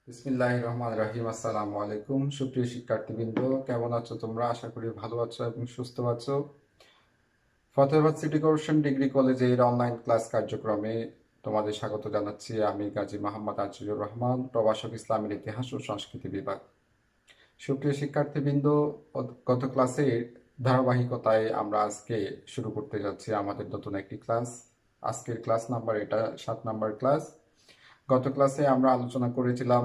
বিসমিল্লাহির রহমানির রহিম। আসসালামু আলাইকুম। সুপ্রিয় শিক্ষার্থীবৃন্দ, কেমন আছো তোমরা? আশা করি ভালো আছো এবং সুস্থ আছো। ফতেহাবাদ সিটি কর্পোরেশন ডিগ্রি কলেজের অনলাইন ক্লাস কার্যক্রমে তোমাদের স্বাগত জানাচ্ছি। আমি গাজী মোহাম্মদ আজিজুর রহমান, প্রভাষক, ইসলামের ইতিহাস ও সংস্কৃতি বিভাগ। সুপ্রিয় শিক্ষার্থীবৃন্দ, গত ক্লাসের ধারাবাহিকতায় আমরা আজকে শুরু করতে যাচ্ছি আমাদের নতুন একটি ক্লাস। আজকের ক্লাস নাম্বার এটা 7 নাম্বার ক্লাস। গত ক্লাসে আমরা আলোচনা করেছিলাম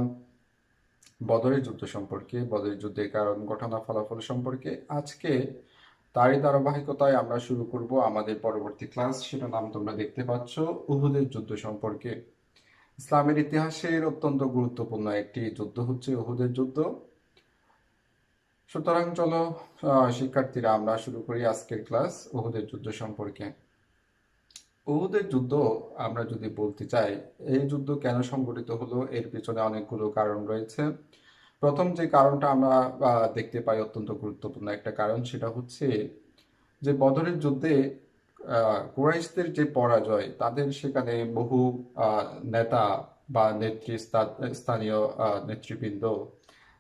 বদরের যুদ্ধ সম্পর্কে, বদরের যুদ্ধের কারণ, ঘটনা, ফলাফল সম্পর্কে। আজকে তারই ধারাবাহিকতায় আমরা শুরু করব আমাদের পরবর্তী ক্লাস। সেটা নাম তোমরা দেখতে পাচ্ছ, উহুদের যুদ্ধ সম্পর্কে। ইসলামের ইতিহাসের অত্যন্ত গুরুত্বপূর্ণ একটি যুদ্ধ হচ্ছে উহুদের যুদ্ধ। সুতরাং চলো শিক্ষার্থীরা, আমরা শুরু করি আজকের ক্লাস উহুদের যুদ্ধ সম্পর্কে। উহুদের যুদ্ধ আমরা যদি বলতে চাই, এই যুদ্ধ কেন সংঘটিত হলো, এর পিছনে অনেকগুলো কারণ রয়েছে। প্রথম যে কারণটা আমরা দেখতে পাই, অত্যন্ত গুরুত্বপূর্ণ একটা কারণ, সেটা হচ্ছে যে বদরের যুদ্ধে কুরাইশদের যে পরাজয়, তাদের সেখানে বহু নেতা বা স্থানীয় নেতৃবৃন্দ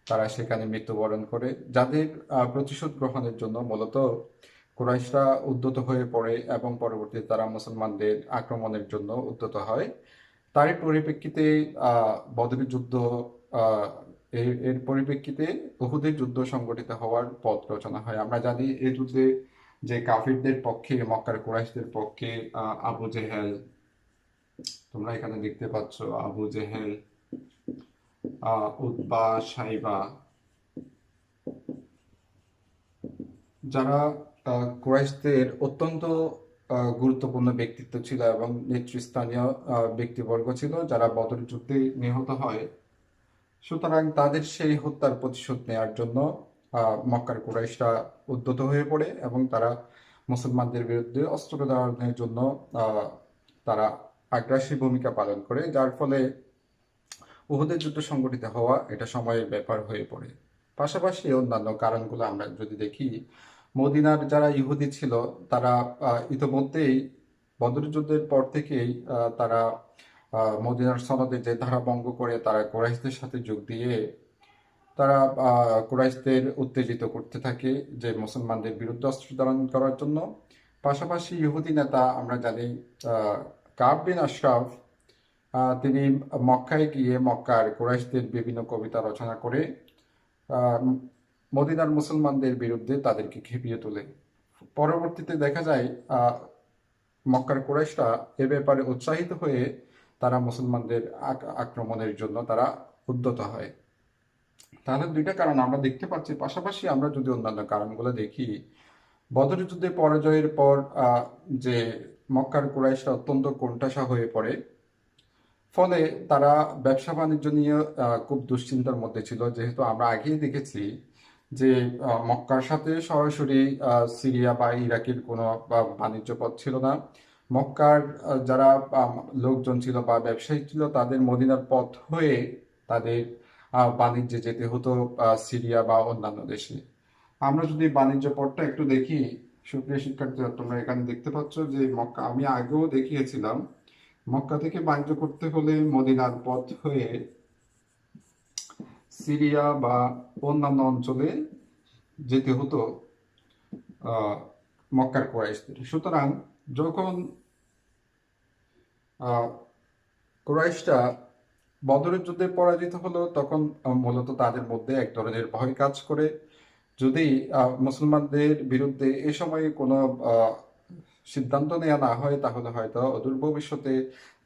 তারা সেখানে মৃত্যুবরণ করে, যাদের প্রতিশোধ গ্রহণের জন্য মূলত কুরাইশরা উদ্যত হয়ে পড়ে এবং পরবর্তীতে তারা মুসলমানদের আক্রমণের জন্য উদ্যত হয়। তারই পরিপ্রেক্ষিতে বদরের যুদ্ধ, আহ, এর পরিপ্রেক্ষিতে উহুদের যুদ্ধ সংগঠিত হওয়ার পথ রচনা হয়। আমরা জানি এই যুদ্ধে যে কাফিরদের পক্ষে, মক্কার কুরাইশদের পক্ষে আবু জেহেল, তোমরা এখানে দেখতে পাচ্ছ আবু জেহেল, উতবা, সাইবা, যারা কুরাইশদের অত্যন্ত গুরুত্বপূর্ণ ব্যক্তিত্ব ছিল এবং নেতৃস্থানীয় ব্যক্তিবর্গ ছিল, যারা বদর যুদ্ধে নিহত হয়। সুতরাং তাদের সেই হত্যার প্রতিশোধ নেওয়ার জন্য মক্কার কুরাইশরা উদ্যত হয়ে পড়ে এবং তারা মুসলমানদের বিরুদ্ধে অস্ত্র ধারণের জন্য আহ, তারা আগ্রাসী ভূমিকা পালন করে, যার ফলে উহুদের যুদ্ধ সংগঠিত হওয়া এটা সময়ের ব্যাপার হয়ে পড়ে। পাশাপাশি অন্যান্য কারণগুলো আমরা যদি দেখি, মদিনার যারা ইহুদি ছিল, তারা ইতোমধ্যেই বদর যুদ্ধের পর থেকেই তারা মদিনার সনদে যে ধারা ভঙ্গ করে তারা কুরাইশদের সাথে যোগ দিয়ে তারা কুরাইশদের উত্তেজিত করতে থাকে যে মুসলমানদের বিরুদ্ধে অস্ত্র ধারণ করার জন্য। পাশাপাশি ইহুদি নেতা আমরা জানি, কাব বিন আশরাফ, তিনি মক্কায় গিয়ে মক্কার কুরাইশদের বিভিন্ন কবিতা রচনা করে আহ, মদিনার মুসলমানদের বিরুদ্ধে তাদেরকে খেপিয়ে তোলে। পরবর্তীতে দেখা যায় মক্কার কুরাইশরা এ ব্যাপারে উৎসাহিত হয়ে তারা মুসলমানদের আক্রমণের জন্য তারা উদ্যত হয়। তাহলে দুইটা কারণ আমরা দেখতে পাচ্ছি। পাশাপাশি আমরা যদি অন্যান্য কারণগুলো দেখি, বদর যুদ্ধে পরাজয়ের পর যে মক্কার কুরাইশরা অত্যন্ত কোণঠাসা হয়ে পড়ে, ফলে তারা ব্যবসা বাণিজ্য নিয়ে খুব দুশ্চিন্তার মধ্যে ছিল। যেহেতু আমরা আগেই দেখেছি যে মক্কার সাথে সরাসরি সিরিয়া বা ইরাকের কোনো বাণিজ্য পথ ছিল না। মক্কার যারা লোকজন ছিল বা ব্যবসায়ী ছিল, তাদের মদিনার পথ হয়ে তাদের বাণিজ্যে যেতে হতো সিরিয়া বা অন্যান্য দেশে। আমরা যদি বাণিজ্য পথটা একটু দেখি, সুপ্রিয় শিক্ষার্থীরা, তোমরা এখানে দেখতে পাচ্ছ যে মক্কা, আমি আগেও দেখিয়েছিলাম, মক্কা থেকে বাণিজ্য করতে হলে মদিনার পথ হয়ে সিরিয়া বা অন্যান্য অঞ্চলে যেতে হতো মক্কার কুরাইশদের। সুতরাং যখন আহ, কুরাইশরা বদরের যুদ্ধে পরাজিত হলো, তখন মূলত তাদের মধ্যে এক ধরনের ভয় কাজ করে। যদি মুসলমানদের বিরুদ্ধে এ সময়ে কোনো সিদ্ধান্ত নেওয়া না হয়, তাহলে হয়তো অদূর ভবিষ্যতে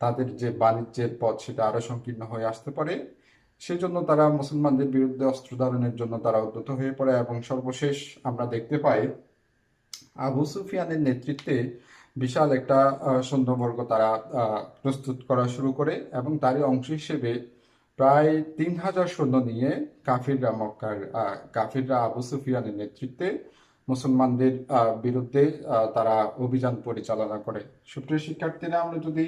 তাদের যে বাণিজ্যের পথ সেটা আরো সংকীর্ণ হয়ে আসতে পারে। সেজন্য তারা মুসলমানদের বিরুদ্ধে অস্ত্র ধারণের জন্য তারা উদ্যত হয়ে পড়ে এবং সর্বশেষ আমরা দেখতে পাই আবু সুফিয়ানের নেতৃত্বে বিশাল একটা সৈন্যবর্গ তারা প্রস্তুত করা শুরু করে এবং তারই অংশ হিসেবে প্রায় 3,000 সৈন্য নিয়ে কাফিররা আবু সুফিয়ানের নেতৃত্বে মুসলমানদের বিরুদ্ধে তারা অভিযান পরিচালনা করে। সুপ্রিয় শিক্ষার্থীরা, আমরা যদি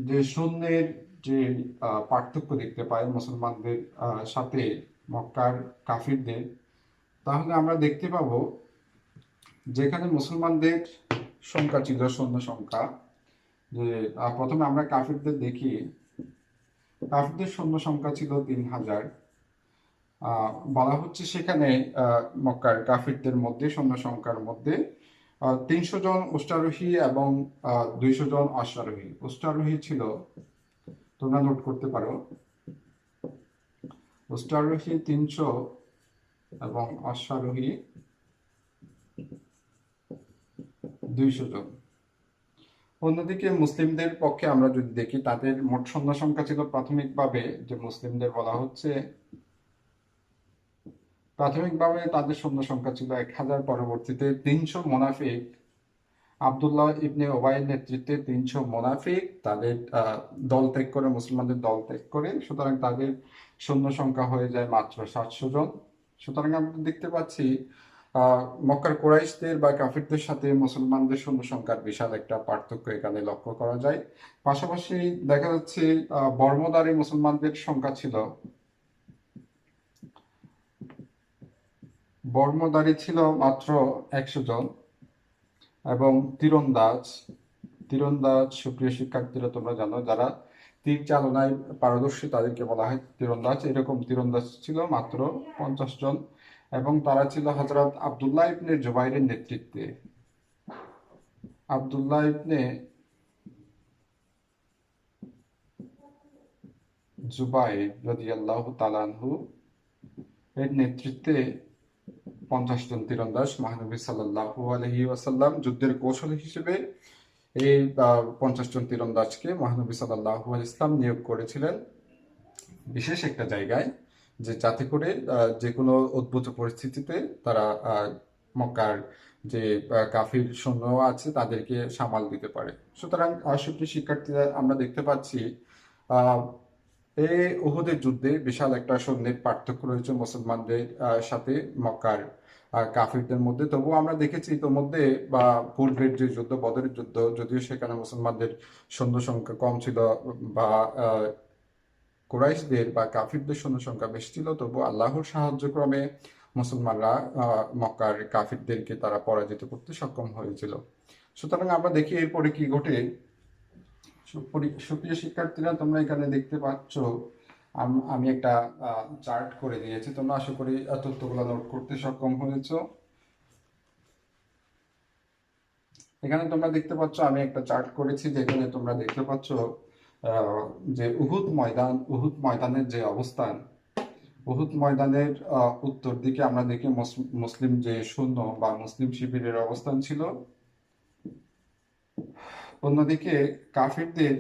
যে সৈন্যের যে পার্থক্য দেখতে পাই মুসলমানদের সাথে মক্কার কাফিরদের, তাহলে আমরা দেখতে পাবো যেখানে মুসলমানদের সংখ্যা ছিল, সৈন্য সংখ্যা, যে প্রথমে আমরা কাফিরদের দেখি কাফিরদের সৈন্য সংখ্যা ছিল 3,000। বলা হচ্ছে সেখানে মক্কার কাফিরদের মধ্যে সৈন্য সংখ্যার মধ্যে 300 জন উষ্ট্রারোহী এবং 200 জন অশ্বারোহী। উষ্ট্রারোহী ছিল, তোমরা নোট করতে পারো, উষ্ট্রারোহী 300 এবং অশ্বারোহী 200 জন। অন্যদিকে মুসলিমদের পক্ষে আমরা যদি দেখি, তাদের মোট সৈন্য সংখ্যা ছিল প্রাথমিকভাবে, যে মুসলিমদের বলা হচ্ছে প্রাথমিকভাবে তাদের সৈন্য সংখ্যা ছিল 1,000। পরবর্তীতে 300 মোনাফিক, আব্দুল্লাহ ইবনে ওবাইয়ের নেতৃত্বে 300 মোনাফিক তাদের দল ত্যাগ করে, মুসলমানদের দল ত্যাগ করে, সুতরাং তাদের সৈন্য সংখ্যা হয়ে যায় মাত্র 700 জন। সুতরাং আমরা দেখতে পাচ্ছি মক্কার কুরাইশদের বা কাফিরদের সাথে মুসলমানদের সৈন্য সংখ্যার বিশাল একটা পার্থক্য এখানে লক্ষ্য করা যায়। পাশাপাশি দেখা যাচ্ছে বর্মদারী মুসলমানদের সংখ্যা ছিল, বর্মদারী ছিল মাত্র 100 জন। এবং তীরন্দাজ, তীরন্দাজ সুপ্রিয় শিক্ষার্থীরা তোমরা জানো, যারা তীর চালনায় পারদর্শী তাদেরকে বলা হয় তীরন্দাজ। এরকম তীরন্দাজ ছিল মাত্র 50 জন, এবং তারা ছিল হযরত আব্দুল্লাহ ইবনে জুবাইরের নেতৃত্বে। আব্দুল্লাহ ইবনে জুবাইর রাদিয়াল্লাহু তাআলা আনহু এর নেতৃত্বে 50 জন তীরন্দাজ মহানবী সাল্লাল্লাহু আলাইহি ওয়াসাল্লাম যুদ্ধের কৌশল হিসেবে এই 50 জন তীরন্দাজকে মহানবী সাল্লাল্লাহু আলাইহি ওয়াসাল্লাম নিয়োগ করেছিলেন বিশেষ একটা জায়গায়, যে যাতে করে যে কোনো উদ্ভূত পরিস্থিতিতে তারা মক্কার যে কাফির সৈন্য আছে তাদেরকে সামাল দিতে পারে। সুতরাং সুপ্রিয় শিক্ষার্থীরা, আমরা দেখতে পাচ্ছি আহ এই উহুদের যুদ্ধে বিশাল একটা সৈন্যের পার্থক্য রয়েছে মুসলমানদের সাথে মক্কার কাফিরদের মধ্যে। তবুও আমরা দেখেছি ইতোমধ্যে বা পূর্বের যে যুদ্ধ, বদরের যুদ্ধ, যদিও সেখানে মুসলমানদের সৈন্য সংখ্যা কম ছিল বা কুরাইশদের বা কাফিরদের সৈন্য সংখ্যা বেশি ছিল, তবু আল্লাহর সাহায্যক্রমে মুসলমানরা মক্কার কাফিরদেরকে তারা পরাজিত করতে সক্ষম হয়েছিল। সুতরাং আমরা দেখি এরপরে কি ঘটে। সুপ্রিয় শিক্ষার্থীরা, তোমরা এখানে দেখতে পাচ্ছ আমি একটা চার্ট করে দিয়েছি, তোমরা আশা করি তথ্যগুলো নোট করতে সক্ষম হয়েছো। এখানে তোমরা দেখতে পাচ্ছ আমি একটা চার্ট করেছি, যেখানে তোমরা দেখতে পাচ্ছ যে উহুদ ময়দানের যে অবস্থান, উহুদ ময়দানের উত্তর দিকে আমরা দেখি মুসলিম যে সৈন্য বা মুসলিম শিবিরের অবস্থান ছিল। অন্যদিকে কাফিরদের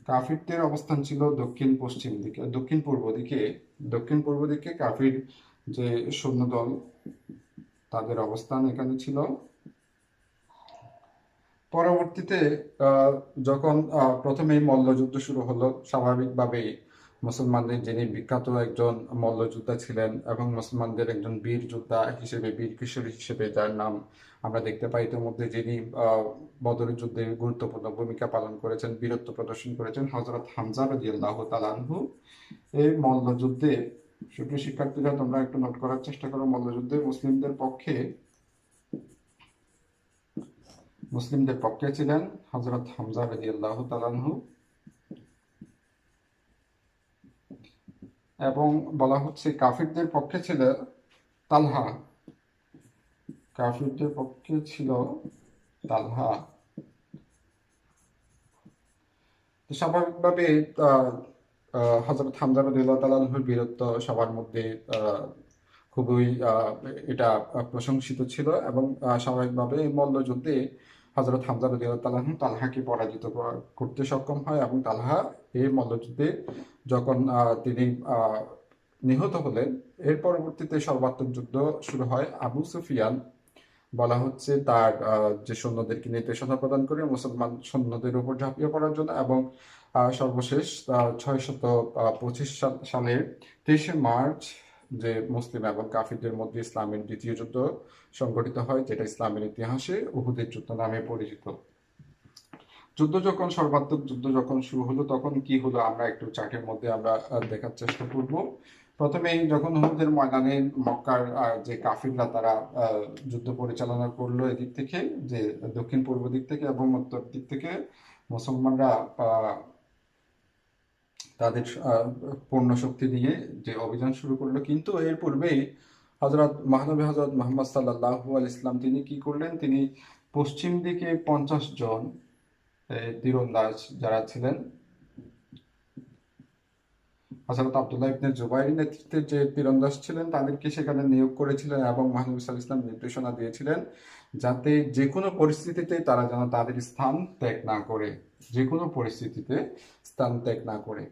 কাফিরদের অবস্থান ছিল দক্ষিণ পূর্ব দিকে কাফির যে সৈন্যদল তাদের অবস্থান এখানে ছিল। পরবর্তীতে যখন প্রথমেই মল্লযুদ্ধ শুরু হলো, স্বাভাবিকভাবেই মুসলমানদের যিনি বিখ্যাত একজন মল্লযোদ্ধা ছিলেন এবং মুসলমানদের একজন বীর যোদ্ধা হিসেবে, বীর কিশোরী হিসেবে যার নাম আমরা দেখতে পাই ইতিমধ্যে, যিনি বদরের যুদ্ধে গুরুত্বপূর্ণ ভূমিকা পালন করেছেন, বীরত্ব প্রদর্শন করেছেন, হযরত হামজা রাদিয়াল্লাহু তাআলা আনহু। এই মল্লযুদ্ধে, সুপ্রিয় শিক্ষার্থীরা তোমরা একটু নোট করার চেষ্টা করো, মল্লযুদ্ধে মুসলিমদের পক্ষে ছিলেন হযরত হামজা রাদিয়াল্লাহু তাআলা আনহু। এবং বলা হচ্ছে কাফিরদের পক্ষে ছিল তালহা। কাফিরদের পক্ষে ছিল তালহা। স্বাভাবিকভাবে হযরত হামজা রাদিয়াল্লাহু তাআলা আনহুর বীরত্ব সবার মধ্যে খুবই এটা প্রশংসিত ছিল, এবং স্বাভাবিকভাবে মল্লযুদ্ধে হযরত হামজা রাদিয়াল্লাহু তাআলা আনহু তালহাকে পরাজিত করতে সক্ষম হয়, এবং তালহা এই মল্লযুদ্ধে যখন তিনি নিহত হলেন, এর পরবর্তীতে সর্বাত্মক যুদ্ধ শুরু হয়। আবু সুফিয়ান বলা হচ্ছে তার যে সৈন্যদেরকে নির্দেশনা প্রদান করে মুসলমান সৈন্যদের উপর ঝাঁপিয়ে পড়ার জন্য, এবং সর্বশেষ 625 সালের 23শে মার্চ যে মুসলিম এবং কাফিরদের মধ্যে ইসলামের দ্বিতীয় যুদ্ধ সংঘটিত হয়, যেটা ইসলামের ইতিহাসে উহুদের যুদ্ধ নামে পরিচিত। সর্বাত্মক যুদ্ধ যখন শুরু হলো, তখন কি হলো আমরা একটু চার্টের মধ্যে আমরা দেখার চেষ্টা করব। প্রথমেই যখন উহুদের ময়দানে মক্কার যে কাফিররা তারা যুদ্ধ পরিচালনা করলো এদিক থেকে, যে দক্ষিণ পূর্ব দিক থেকে এবং উত্তর দিক থেকে মুসলমানরা তাদের পূর্ণ শক্তি দিয়ে যে অভিযান শুরু করলো। কিন্তু এর পূর্বেই মহানবী হজরত মোহাম্মদ সাল্লাল্লাহু আলাইহি ইসলাম তিনি কি করলেন, তিনি পশ্চিম দিকে 50 জন তীরন্দাজ যারা ছিলেন, হযরত আব্দুল্লাহ ইবনে জুবাইরের নেতৃত্বে যে তীরন্দাজ ছিলেন তাদেরকে সেখানে নিয়োগ করেছিলেন এবং মহানবী সাল্লাল্লাহু আলাইহি ওয়াসাল্লাম নির্দেশনা দিয়েছিলেন যাতে যে কোনো পরিস্থিতিতে তারা যেন তাদের স্থান ত্যাগ না করে, যে কোনো পরিস্থিতিতে স্থান ত্যাগ না করে।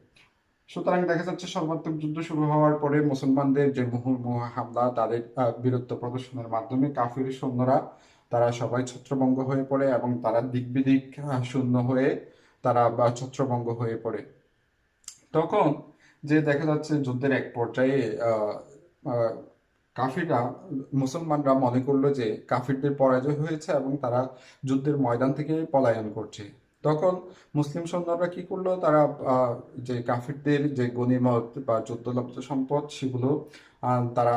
সুতরাং দেখা যাচ্ছে সর্বাত্মক যুদ্ধ শুরু হওয়ার পরে মুসলমানদের যে মুহুর্মুহ হামলা, তাদের বীরত্ব প্রদর্শনের মাধ্যমে কাফির সৈন্যরা তারা সবাই ছত্রভঙ্গ হয়ে পড়ে এবং তারা দিক বিদিক শূন্য হয়ে তারা ছত্রভঙ্গ হয়ে পড়ে। তখন যে দেখা যাচ্ছে যুদ্ধের এক পর্যায়ে আহ, আহ, কাফিররা, মুসলমানরা মনে করলো যে কাফিরদের পরাজয় হয়েছে এবং তারা যুদ্ধের ময়দান থেকে পলায়ন করছে। তখন মুসলিম সৈন্যরা কি করলো, তারা যে কাফিরদের যে গনিমত বা যুদ্ধলব্ধ সম্পদ সেগুলো তারা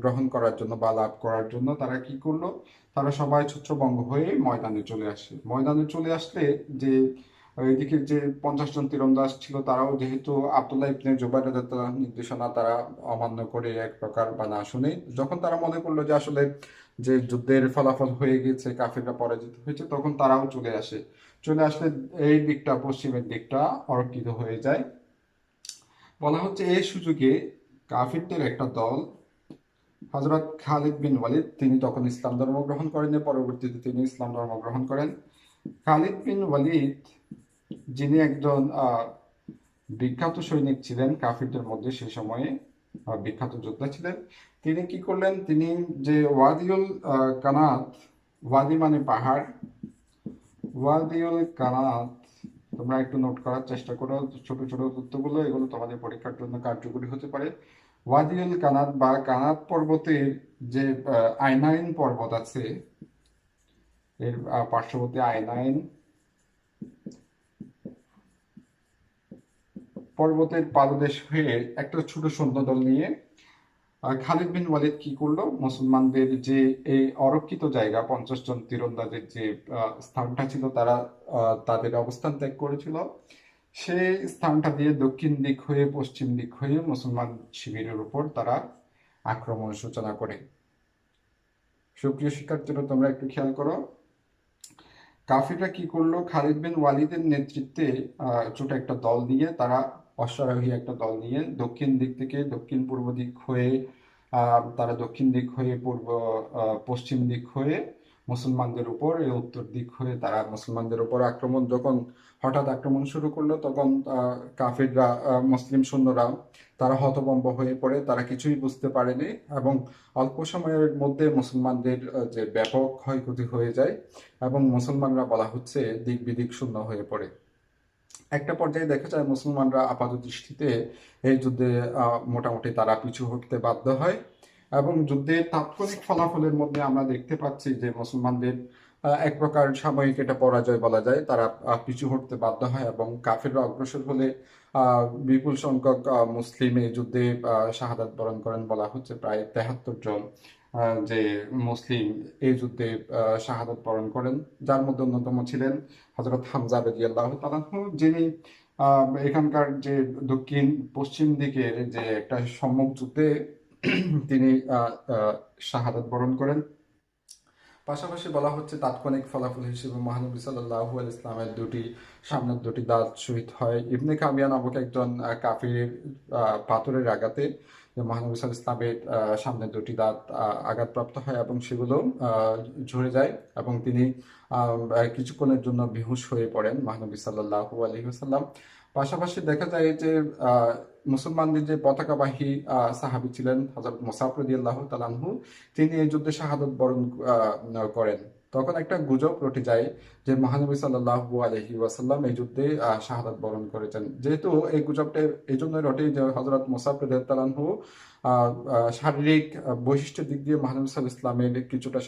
গ্রহণ করার জন্য বা লাভ করার জন্য তারা কি করলো, তারা সবাই ছত্রভঙ্গ হয়ে ময়দানে চলে আসে। ময়দানে চলে আসলে যে এদিকে যে 50 জন তীরন্দাজ ছিল তারাও যেহেতু আব্দুল্লাহ ইবনে জুবাইর রাদিয়াল্লাহু আনহু নির্দেশনা তারা অমান্য করে এক প্রকার বা না শুনে, যখন তারা মনে করলো যে আসলে যে যুদ্ধের ফলাফল হয়ে গেছে, কাফিররা পরাজিত হয়েছে, তখন তারাও চলে আসে। চলে আসলে এই দিকটা, পশ্চিমের দিকটা অরক্ষিত হয়ে যায়। বলা হচ্ছে এই সুযোগে কাফিরদের একটা দল, হযরত খালিদ বিন ওয়ালিদ, তিনি তখন ইসলাম ধর্ম গ্রহণ করেন, পরবর্তীতে তিনি ইসলাম ধর্ম গ্রহণ করেন। খালিদ বিন ওয়ালিদ, যিনি একজন বিখ্যাত সৈনিক ছিলেন কাফিরদের মধ্যে, সে সময়ে বিখ্যাত যোদ্ধা ছিলেন, তিনি কি করলেন, তিনি যে ওয়াদিউল কানাত, ওয়াদি মানে পাহাড়, ওয়াদিউল কানাত, তোমরা একটু নোট করার চেষ্টা করো ছোট ছোট তথ্যগুলো, এগুলো তোমাদের পরীক্ষার জন্য কার্যকরী হতে পারে। ওয়াদিউল কানাত বা কানাত পর্বতের যে আইনাইন পর্বত আছে, এর পার্শ্ববর্তী আইনাইন পর্বতের পাদদেশ হয়ে একটা ছোট সৈন্যদল নিয়ে খালিদ বিন ওয়ালিদ কি করলো, মুসলমানদের যে এই অরক্ষিত জায়গা, 50 জন তীরন্দাজের যে স্থানটা ছিল, তারা তাদের অবস্থান ত্যাগ করেছিল, সেই স্থানটা দিয়ে দক্ষিণ দিক হয়ে পশ্চিম দিক হয়ে মুসলমান শিবিরের উপর তারা আক্রমণ সূচনা করে। সুপ্রিয় শিক্ষার্থীরা, তোমরা একটু খেয়াল করো, কাফিররা কি করলো, খালিদ বিন ওয়ালিদের নেতৃত্বে ছোট একটা দল নিয়ে, তারা অশ্বারোহী একটা দল নিয়ে দক্ষিণ দিক থেকে দক্ষিণ পূর্ব দিক হয়ে তারা দক্ষিণ দিক হয়ে পশ্চিম দিক হয়ে মুসলমানদের উপর উত্তর দিক হয়ে তারা মুসলমানদের উপর আক্রমণ, যখন হঠাৎ আক্রমণ শুরু করলো, তখন কাফিররা, মুসলিম সৈন্যরা তারা হতভম্ব হয়ে পড়ে, তারা কিছুই বুঝতে পারেনি এবং অল্প সময়ের মধ্যে মুসলমানদের যে ব্যাপক ক্ষয়ক্ষতি হয়ে যায় এবং মুসলমানরা বলা হচ্ছে দিক বিদিক শূন্য হয়ে পড়ে। একটা পর্যায়ে দেখা যায় মুসলমানরা আপাত দৃষ্টিতে এই যুদ্ধে মোটামুটি তারা পিছু হটতে বাধ্য হয় এবং যুদ্ধের তাৎক্ষণিক ফলাফলের মধ্যে আমরা দেখতে পাচ্ছি যে মুসলমানদের এক প্রকার সাময়িক এটা পরাজয় বলা যায়, তারা পিছু হটতে বাধ্য হয় এবং কাফিররা অগ্রসর হলে বিপুল সংখ্যক মুসলিম এই যুদ্ধে শাহাদাত বরণ করেন। বলা হচ্ছে প্রায় 73 জন যে মুসলিম এই যুদ্ধে শাহাদাত বরণ করেন, যার মধ্যে অন্যতম ছিলেন হযরত হামজা রাদিয়াল্লাহু তাআলা আনহু, যিনি এখানকার যে দক্ষিণ পশ্চিম দিকের যে একটা সম্মুখ যুদ্ধে তিনি শাহাদাত বরণ করেন। পাশাপাশি বলা হচ্ছে তাৎক্ষণিক ফলাফল হিসেবে মহানবী সাল্লাল্লাহু আলাইহি ইসলামের সামনের দুটি দাঁত শহীদ হয়। ইবনে কামিয়া নামক একজন কাফির পাথরের আঘাতে মহানবী সাল্লাল্লাহু আলাইহি ইসলামের সামনের দুটি দাঁত আঘাতপ্রাপ্ত হয় এবং সেগুলো ঝরে যায় এবং তিনি কিছুক্ষণের জন্য বেহুশ হয়ে পড়েন মহানবী সাল্লাল্লাহু আলাইহি ওয়াসাল্লাম। পাশাপাশি দেখা যায় যে মুসলমানদের যে পতাকাবাহী সাহাবী ছিলেন হযরত মুসাব রাদিয়াল্লাহু তাআলা আনহু, তিনি এই যুদ্ধে শাহাদাত বরণ করেন। তখন একটা গুজব রটে যায় যে মহানবী সাল্লাল্লাহু আলাইহি ওয়াসাল্লাম এই যুদ্ধে শাহাদাত বরণ করেছেন। যেহেতু এই গুজবটা এই জন্যই রটে যে হযরত মুসাব রাদিয়াল্লাহু তাআলা আনহু শারীরিক বৈশিষ্ট্যের দিক দিয়ে মহানবী সাল্লাল্লাহু আলাইহি ওয়াসাল্লামের কিছুটা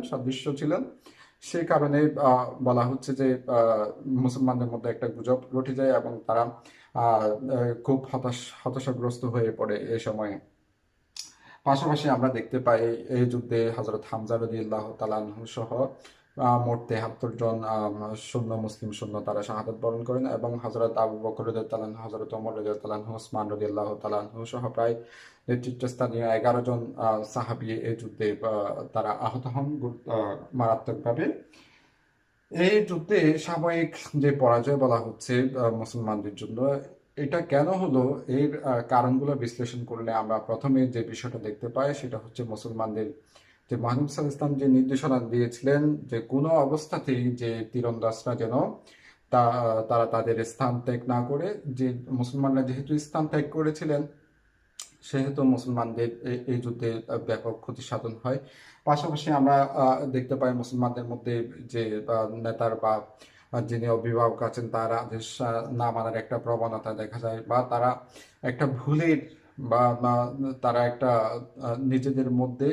সাদৃশ্য ছিলেন। সে কারণে বলা হচ্ছে যে মুসলমানদের মধ্যে একটা গুজব রটে যায় এবং তারা খুব হতাশাগ্রস্ত হয়ে পড়ে এই সময়ে। পাশাপাশি আমরা দেখতে পাই এই যুদ্ধে হযরত হামজা রাদিয়াল্লাহু তাআলা আনহু সহ মোট 73 জন শূন্য মুসলিম শূন্য তারা শাহাদাত বরণ করেন এবং হযরত আবু বকর রাদিয়াল্লাহু আনহু, হযরত ওমর রাদিয়াল্লাহু আনহু, ওসমান রাদিয়াল্লাহু তাআলা আনহু সহ প্রায় নেতৃত্বস্থানীয় 11 জন সাহাবী এই যুদ্ধে তারা আহত হন মারাত্মকভাবে। এই যুদ্ধে সাময়িক যে পরাজয় বলা হচ্ছে মুসলমানদের জন্য, এটা কেন হলো এর কারণগুলো বিশ্লেষণ করলে আমরা প্রথমে যে বিষয়টা দেখতে পাই সেটা হচ্ছে মুসলমানদের যে মহানবী সাল্লাল্লাহু আলাইহি ওয়াসাল্লাম যে নির্দেশনা দিয়েছিলেন যে কোনো অবস্থাতেই যে তীরন্দাজরা যেন তারা তাদের স্থান ত্যাগ না করে, যে মুসলমানরা যেহেতু স্থান ত্যাগ করেছিলেন সেহেতু মুসলমানদের এই যুদ্ধে ব্যাপক ক্ষতি সাধন হয়। পাশাপাশি আমরা দেখতে পাই মুসলমানদের মধ্যে যে নেতার বা যিনি অভিভাবক আছেন তার আদেশ না মানার একটা প্রবণতা দেখা যায়, বা তারা একটা ভুলের বা তারা একটা নিজেদের মধ্যে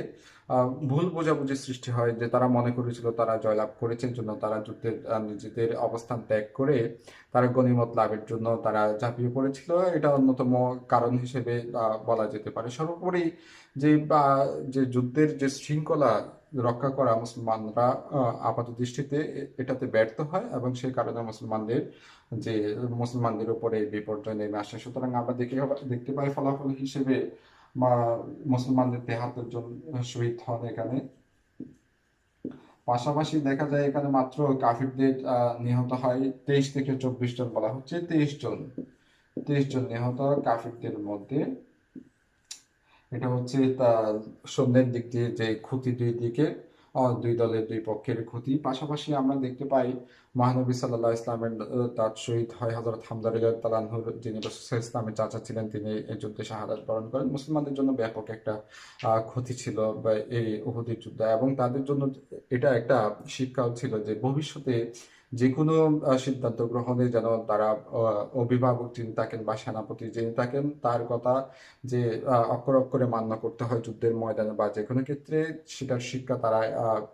ভুল বোঝাবুঝি সৃষ্টি হয় যে তারা মনে করেছিল তারা জয়লাভ করেছে, জন্য তারা যুদ্ধের নিজেদের অবস্থান ত্যাগ করে তারা গনিমত লাভের জন্য তারা ঝাঁপিয়ে পড়েছিল। এটা অন্যতম কারণ হিসেবে বলা যেতে পারে। সর্বোপরি যে যে যুদ্ধের যে শৃঙ্খলা রক্ষা করা মুসলমানরা আপাত দৃষ্টিতে এটাতে ব্যর্থ হয় এবং সেই কারণে মুসলমানদের উপরে বিপর্যয় নেমে আসে। সুতরাং আমরা দেখতে পাই ফলাফল হিসেবে বা মুসলমানদের 73 জন শহীদ হন এখানে। পাশাপাশি দেখা যায় এখানে মাত্র কাফিরদের নিহত হয় 23 থেকে 24 জন, বলা হচ্ছে 23 জন নিহত কাফিরদের মধ্যে। এটা হচ্ছে সৈন্যের দিক দিয়ে যে ক্ষতি, দুই দলের দুই পক্ষের ক্ষতি। পাশাপাশি আমরা দেখতে পাই মহানবী সাল্লাল্লাহু আলাইহি ইসলামের তার শহীদ হয় হযরত হামজা রাদিয়াল্লাহু আনহু, যিনি রাসূল ইসলামের চাচা ছিলেন, তিনি এই যুদ্ধে শাহাদাত বরণ করেন। মুসলমানদের জন্য ব্যাপক একটা ক্ষতি ছিল বা এই উহুদের যুদ্ধ, এবং তাদের জন্য এটা একটা শিক্ষাও ছিল যে ভবিষ্যতে যে কোনো সিদ্ধান্ত গ্রহণে যেন তারা অভিভাবক যিনি থাকেন বা সেনাপতি যিনি থাকেন তার কথা যে অক্ষরে অক্ষরে মান্য করতে হয় যুদ্ধের ময়দানে বা যে কোনো ক্ষেত্রে, সেটার শিক্ষা তারা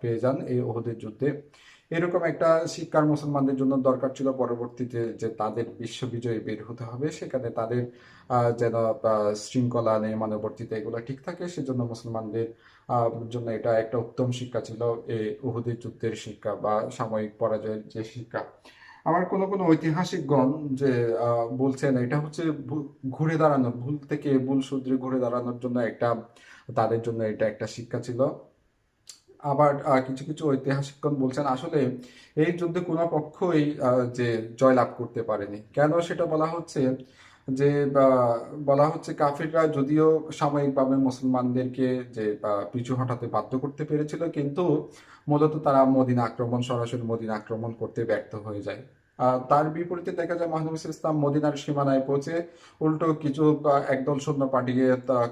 পেয়ে যান এই উহুদের যুদ্ধে। এরকম একটা শিক্ষার মুসলমানদের জন্য দরকার ছিল পরবর্তীতে, যে তাদের বিশ্ববিজয়ী বের হতে হবে, সেখানে তাদের যেন শৃঙ্খলা নিয়মানুবর্তিতা এগুলো ঠিক থাকে, সেজন্য মুসলমানদের জন্য এটা একটা উত্তম শিক্ষা ছিল এই উহুদের যুদ্ধের শিক্ষা বা সাময়িক পরাজয়ের যে শিক্ষা। আবার কোনো ঐতিহাসিকগণ যে বলছেন এটা হচ্ছে ঘুরে দাঁড়ানো, ভুল থেকে ভুল শুধরে ঘুরে দাঁড়ানোর জন্য তাদের জন্য এটা একটা শিক্ষা ছিল। আবার কিছু কিছু ঐতিহাসিকগণ বলছেন আসলে এই যুদ্ধে কোনো পক্ষই যে জয়লাভ করতে পারেনি। কেন সেটা বলা হচ্ছে যে বলা হচ্ছে কাফিররা যদিও সাময়িকভাবে মুসলমানদেরকে যে পিছু হটাতে বাধ্য করতে পেরেছিল, কিন্তু মূলত তারা সরাসরি মদিনা আক্রমণ করতে ব্যর্থ হয়ে যায়। তার বিপরীতে দেখা যায় মহানবী সাল্লাল্লাহু আলাইহি ওয়াসাল্লাম মদিনার সীমানায় পৌঁছে উল্টো কিছু একদল সৈন্য পাঠিয়ে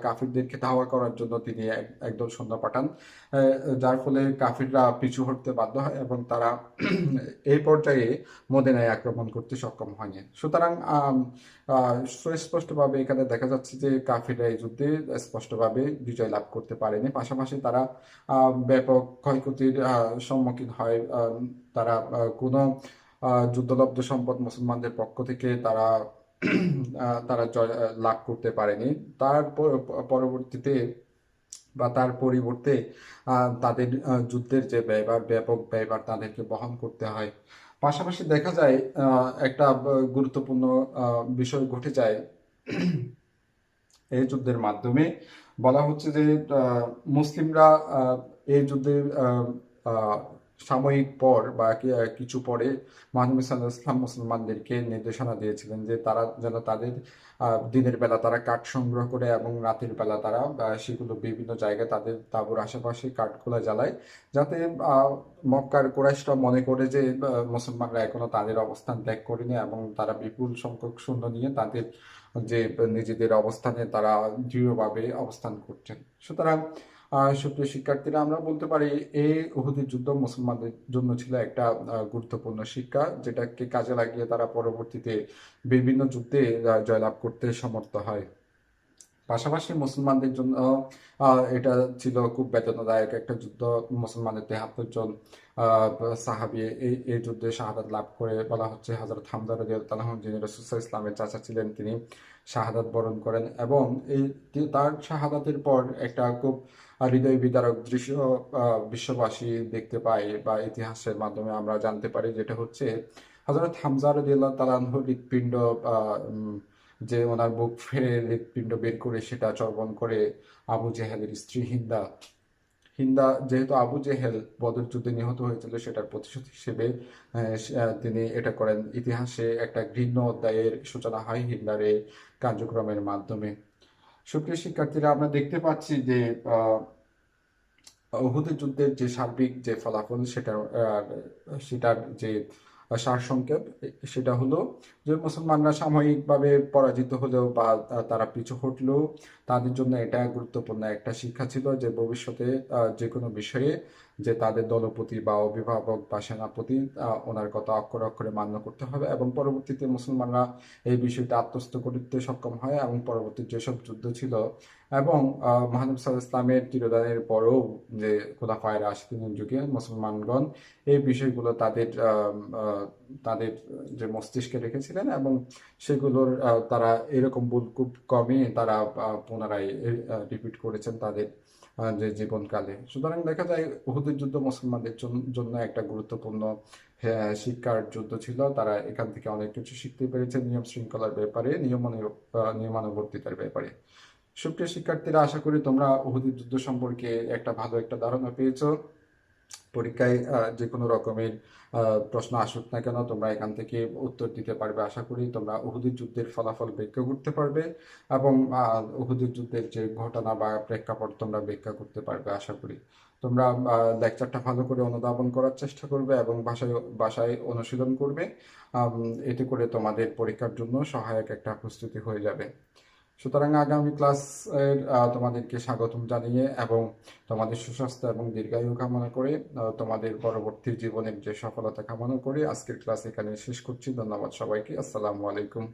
কাফিরদেরকে ধাওয়া করার জন্য তিনি একদল সৈন্য পাঠান, যার ফলে কাফিররা পিছু হটতে বাধ্য হয় এবং তারা এই পর্যায়ে মদিনায় আক্রমণ করতে সক্ষম হয়নি। সুতরাং সুস্পষ্টভাবে এখানে দেখা যাচ্ছে যে কাফিররা এই যুদ্ধে স্পষ্টভাবে বিজয় লাভ করতে পারেনি। পাশাপাশি তারা ব্যাপক ক্ষয়ক্ষতির সম্মুখীন হয়। তারা কোনো যুদ্ধলব্ধ সম্পদ মুসলমানদের পক্ষ থেকে তারা জয় লাভ করতে পারেনি। তার পরবর্তীতে বা তার পরিবর্তে তাদের যুদ্ধের যে ব্যয়ভার, ব্যাপক ব্যয়ভার তাদেরকে বহন করতে হয়। পাশাপাশি দেখা যায় একটা গুরুত্বপূর্ণ বিষয় ঘটে যায় এই যুদ্ধের মাধ্যমে। বলা হচ্ছে যে মুসলিমরা এই যুদ্ধে আহ, সাময়িক পর বা কিছু পরে মহানবী সাল্লাল্লাহু আলাইহি ওয়াসাল্লাম মুসলমানদেরকে নির্দেশনা দিয়েছিলেন যে তারা যেন তাদের দিনের বেলা তারা কাঠ সংগ্রহ করে এবং রাতের বেলা তারা সেগুলো বিভিন্ন জায়গায় তাদের তাঁবুর আশেপাশে কাঠগুলো জ্বালায়, যাতে মক্কার কুরাইশরা মনে করে যে মুসলমানরা এখনো তাদের অবস্থান ত্যাগ করেনি এবং তারা বিপুল সংখ্যক সৈন্য নিয়ে তাদের যে নিজেদের অবস্থানে তারা দৃঢ়ভাবে অবস্থান করছেন। সুতরাং সুপ্রিয় শিক্ষার্থীরা, আমরা বলতে পারি এই উহুদের যুদ্ধ মুসলমানদের জন্য ছিল একটা গুরুত্বপূর্ণ শিক্ষা, যেটাকে কাজে লাগিয়ে তারা পরবর্তীতে বিভিন্ন যুদ্ধে জয়লাভ করতে সমর্থ হয়। পাশাপাশি মুসলমানদের জন্য এটা ছিল খুব বেদনাদায়ক একটা যুদ্ধ। মুসলমানের 73 জন সাহাবী এই যুদ্ধে শাহাদাত লাভ করে। বলা হচ্ছে হযরত হামজা রাদিয়াল্লাহু আনহু, যিনি রাসূল সাল্লাল্লাহু আলাইহি ওয়াসাল্লামের চাচা ছিলেন, তিনি শাহাদাত বরণ করেন। এবং তার শাহাদাতের পর একটা খুব হৃদয় বিদারক দৃশ্য বিশ্ববাসী দেখতে পায় বা ইতিহাসের মাধ্যমে আমরা জানতে পারি, যেটা হচ্ছে হযরত হামজা রাদিয়াল্লাহু তাআলা আনহুর হৃৎপিণ্ড, যে ওনার বুক ফেড়ে হৃৎপিণ্ড বের করে সেটা চর্বণ করে আবু জেহেলের স্ত্রী হিন্দা হিন্দা যেহেতু আবু জেহেল বদর যুদ্ধে নিহত হয়েছিল, সেটার প্রতিশোধ হিসেবে তিনি এটা করেন। ইতিহাসে একটা ঘৃণ্য অধ্যায়ের সূচনা হয় হিন্দার এই কার্যক্রমের মাধ্যমে। সুপ্রিয় শিক্ষার্থীরা, আমরা দেখতে পাচ্ছি যে উহুদের যুদ্ধের যে সার্বিক যে ফলাফল, সেটার যে সারসংক্ষেপ, সেটা হলো যে মুসলমানরা সাময়িকভাবে পরাজিত হলেও বা তারা পিছু হটলেও তাদের জন্য এটা গুরুত্বপূর্ণ একটা শিক্ষা ছিল যে ভবিষ্যতে যে কোনো বিষয়ে যে তাদের দলপতি বা অভিভাবক বা সেনাপতি ওনার কথা অক্ষরে অক্ষরে মান্য করতে হবে। এবং পরবর্তীতে মুসলমানরা এই বিষয়টা আত্মস্থ করতে সক্ষম হয় এবং পরবর্তী যেসব যুদ্ধ ছিল এবং মহানবী সাল্লাল্লাহু আলাইহি ওয়াসাল্লামের তিরোধানের পরেও যে খোলাফায়ে রাশিদিনের যুগে মুসলমানগণ এই বিষয়গুলো তাদের যে মস্তিষ্কে রেখেছিলেন এবং সেগুলোর তারা এরকম ভুল খুব কমই তারা পুনরায় রিপিট করেছেন তাদের যে জীবনকালে। সুতরাং দেখা যায় উহুদের যুদ্ধ মুসলমানদের জন্য একটা গুরুত্বপূর্ণ শিক্ষার যুদ্ধ ছিল। তারা এখান থেকে অনেক কিছু শিখতে পেরেছে নিয়ম শৃঙ্খলার ব্যাপারে, নিয়মানুবর্তিতার ব্যাপারে। সুপ্রিয় শিক্ষার্থীরা, আশা করি তোমরা উহুদের যুদ্ধ সম্পর্কে একটা ভালো একটা ধারণা পেয়েছো। পরীক্ষায় যে কোনো রকমের প্রশ্ন আসুক না কেন, তোমরা এখান থেকে উত্তর দিতে পারবে। আশা করি তোমরা উহুদের যুদ্ধের ফলাফল ব্যাখ্যা করতে পারবে এবং উহুদের যুদ্ধের যে ঘটনা বা প্রেক্ষাপট তোমরা ব্যাখ্যা করতে পারবে। আশা করি তোমরা লেকচারটা ভালো করে অনুধাবন করার চেষ্টা করবে এবং বাসায় অনুশীলন করবে। এতে করে তোমাদের পরীক্ষার জন্য সহায়ক একটা প্রস্তুতি হয়ে যাবে। সুতরাং আগামী ক্লাসের তোমাদেরকে স্বাগতম জানিয়ে এবং তোমাদের সুস্বাস্থ্য এবং দীর্ঘায়ু কামনা করে তোমাদের পরবর্তী জীবনের যে সফলতা কামনা করে আজকের ক্লাস এখানে শেষ করছি। ধন্যবাদ সবাইকে। আসসালামু আলাইকুম।